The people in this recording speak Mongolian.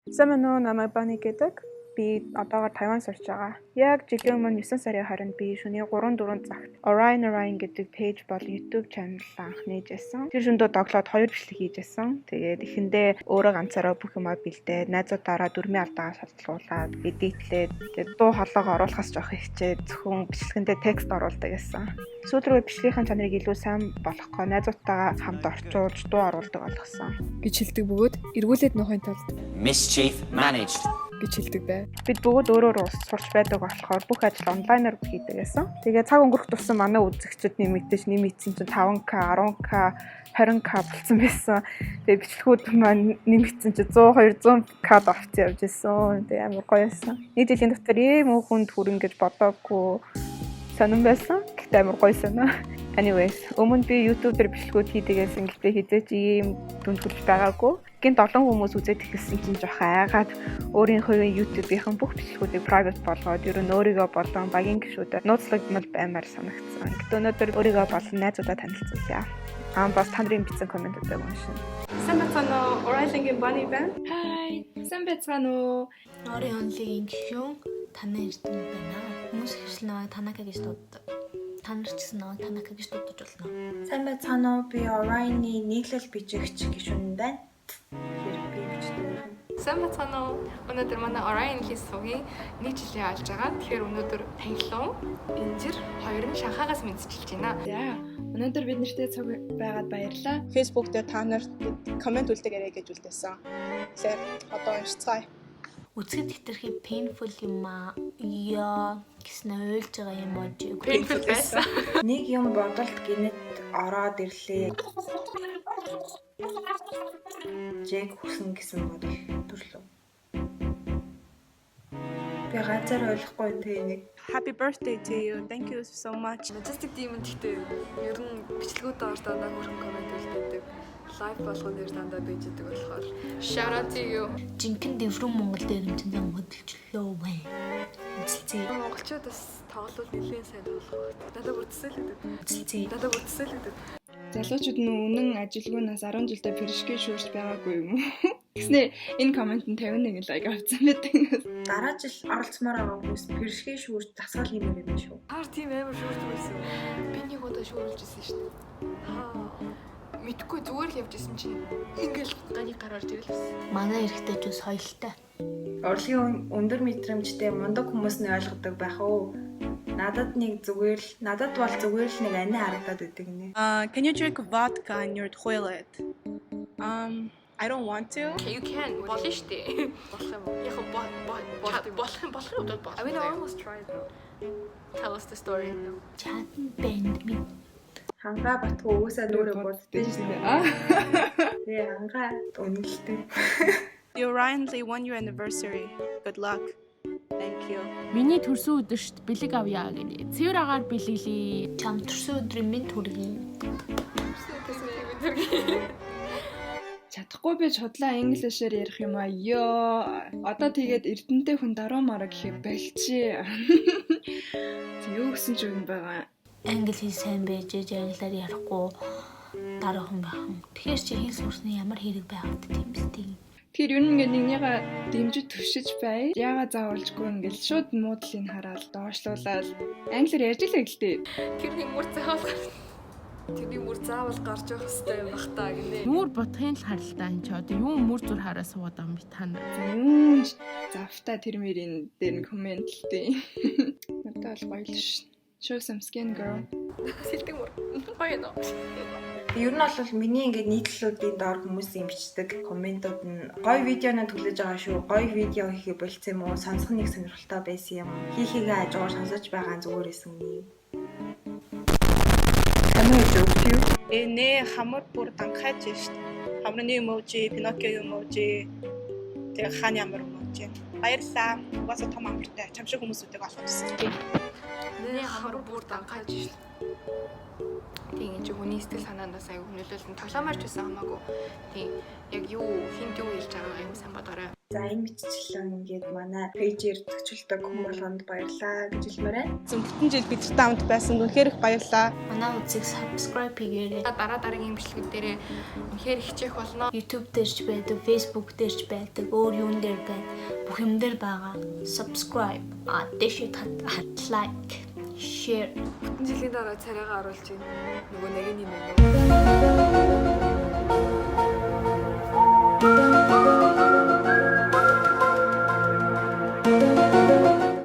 Сайн байна уу? Намайг Бани гэдэг. Би одоогоор Тайван сурч байгаа. Яг жилийн өмнө 9 сарын 20-нд би шөнийн 3-4 цагт Orion гэдэг пэйж бол YouTube channel анх нээжсэн. Тэр шөндөө доглоод 2 бичлэг хийжсэн. Тэгээд эхэндээ өөрөө ганцаараа бүх юмаа бэлдээд, найзуудаараа дүрмийн алдаагаа шалтлуулаад, эдитлээд, тэгээд дуу хоолойгоо оруулахаас жоох хичээд зөвхөн бичлэгэндээ текст оруулдаг гэсэн. Сүүлрүү бичлэгийн чанарыг илүү сайн болгохоо найзуудтайгаа хамт орчуулж дуу оруулдаг болгосон. гэж хэлдэг бөгөөд эргүүлээд нөхөйн тулд Mischief managed. гэж хэлдэг бай. Бид бүгд өөрөө сурч байдаг болохоор бүх ажил онлайнаар хийдэг гэсэн. Тэгээ цаг өнгөрөх тусам манай үзэгчид нэмэгдэж нэмэгдсэн чинь 5k, 10k, 20k болсон байсан. Тэгээ бичлэгүүд маань нэмэгдсэн чинь 100, 200k орцсон явж исэн. Тэгээ амар гоё байсан. Нэг жилийн дотор ийм хүнд хүрэн гэж бодоагүй сонирн байсан. Гэхдээ амар гоё санаа. Anyways, өмнө би YouTube-ээр бичлэгүүд хийдэгсэн. Гэхдээ хизээч ийм дүнд хүрч байгаагүй. Гинт олон хүмүүс үзээд ихсэн чинь жоох айгаад өөрийнхөө YouTube-ийн бүх бичлэгүүдийг private болгоод ер нь өөрийгөө болон багийн гишүүдэд нууцлагдмал баймаар санагдсан. Гэхдээ өнөөдөр өөрийгөө болон найзуудаа танилцуулъя. Бас та нарын бичсэн комментүүдийг уншина. Сайн байна уу? Orion-ийн Bunny байна. Хай, сайн байцгаана уу? Orion-ийн гишүүн танаа эрдэнэ байна. Хүмүүс хэршил наваа Танака гэж дууддаг. Та нар ч гэсэн наваа Танака гэж дуудаж болно. Сайн байцгаана уу? Би Orion-ийн нийтлэл бичигч гишүүн байна. Би бичдэг. Сайн байна уу? Өнөөдөр манай Orion-ийн суугийн нэг жилийн алж байгаа. Тэгэхээр өнөөдөр танилуун Инжир хоёр нь Шанхайгаас мэдчилж байна. За, өнөөдөр бид нартэй цаг байгаад баярлалаа. Facebook дээр та нарт комент үлдээгээрэй гэж үлдээсэн. Тэгэхээр одоо уншицгаая. Үзэхэд хэтэрхий painful юм аа. Яа, гэснээр ойлж байгаа юм бож. Painful байсан. Нэг юм бодолд гинэт ороод ирлээ. Жэг хүсэн гэсэн бодол төрлөө. Би ганцаар ойлгохгүй тийм. Happy birthday to you. Thank you so much. Majestic Demon гэхдээ ер нь бичлэгүүдээ орж дандаа хөрөнгө комент үлдээдэг. Лайв болгоно ер дандаа байж байгаа болохоор shout out to you. Жинхэнэ дэврэн Монгол дээрэмчэндээ хөдөлжлөө бай. Үзэлцээ. Монголчууд бас тоглол нэлээд сайн тоглох. Дандаа бүрдсэлдэг. Үзэлцээ. Дандаа бүрдсэлдэг. Залуучууд нь үнэн ажилгүйнээс 10 жилдээ пэршгээ шүүрч байгаагүй юм уу? Гэснээр энэ коммент нь 51 лайк авсан байдаг. Дараа жил оролцмоор байгаа хүмүүс пэршгээ шүүрч дасгал хиймээр юм шүү. Хаар тийм амар шүүрдэг байсан. Би нэг удаа шүүрлж ирсэн шүү дээ. Мэдгүй зүгээр л явж исэн чинь ингээл ганы гар орж ирэл байсан. Манай эрэгтэй ч соёлтой. Урлагийн өндөр мэдрэмжтэй мундаг хүмүүс нь ойлгодог байх уу? Надад бол зүгээр л нэг ани харагдаад идэг нэ. Can you drink vodka in your toilet? I don't want to. You can. Болно шүү дээ. Болох юм уу? Яг болох юм удаад болох. I mean I almost tried though. Tell us the story. Чатан бэнд ми. Хангаа батгүй угсаа нүрэ боддөө Тийм шүү. дээ. Тэгээ хангаа үнэлтэй. The Orion-ly 1-year anniversary. Good luck. Thank you. Миний төрсөн өдөрт бэлэг авъя гэдэг. Цэвэр агаар бэлгэлээ. Чам төрсөн өдрийн минь төргий. Чадахгүй би чудлаа инглишээр ярих юм аа. Ёо. Одоо тэгээд эрдэнэтэй хүн даруй мараа гэхээ болчих. Юу гэсэн ч юм байгаа. Англи хэл сайн байж англиар ярихгүй дараахан байх. Тэгэхээр чи хэл сурсны ямар хэрэг байгаад тийм биз. Тэгэхээр юу нэг нэгнийгээ дэмжиж төвшиж бай. Яагаад заавалжгүй ингээл шууд муудлыг хараад доошлуулаад англиар ярьж илээ гэлтэй. Тэрний мөр заавал гарч явах хэрэгтэй юм бах та гинэ. Нүур ботхын л харалтаа энэ ч одоо юу мөр зүр хараа суугаад байгаа юм би тань. Юун завтай тэр мэрийн дээр нь коммент л дээ. Надад бол гоё л ш. Show some skin girl. Сэлдэг мөр. Гоё нөө. Ер нь бол миний ингээд нийтлэлүүдийн доор хүмүүсийн бичдэг комментууд нь гоё видеоноо түлээж байгаа шүү. Гоё видео хийхээ болцсон юм уу? Сонсох нэг сонирхолтой байсан юм. Хийхээгээ ажгаар сонсож байгаа зүгээр исэн юм. Камер зөвхөн Нэ хамар бүр данхайж шít. Хамрын emoji, Pinocchio emoji. Тэгээ хааны амар emoji. Баярлалаа. Угаасаа том амартай. Чамшиг хүмүүсүүдийг олох гэсэн. Нэ хамар бүр данхайж шít. Тийм энэ чинь хүний сэтгэл санаандаас аягүй нөлөөлсөн. Тоглооморч байсан хамаагүй. Тийм яг юу хинт юу хэлж байгаа аягүй сайн бодоорой. За энэ мэтчлэн ингээд манай пэйжээр төгсөлтөг хүмүүс болгонд баярлалаа гэж хэлмээр байна. Бүтэн жил бидэртэй хамт байсан. Үнэхээр их баярлалаа. Манай үзийг subscribe хийгээрэй. Дараа дараагийн бичлэгүүд дээрээ үнэхээр хичээх болно. YouTube дээр ч байдаг, Facebook дээр ч байдаг, өөр юун дээр байна. Бүх юм дээр байгаа. Subscribe, дэшит like, share. Бүтэн жилийн дараа царайгаа оруулж ийн. Нөгөө нэг юм юм.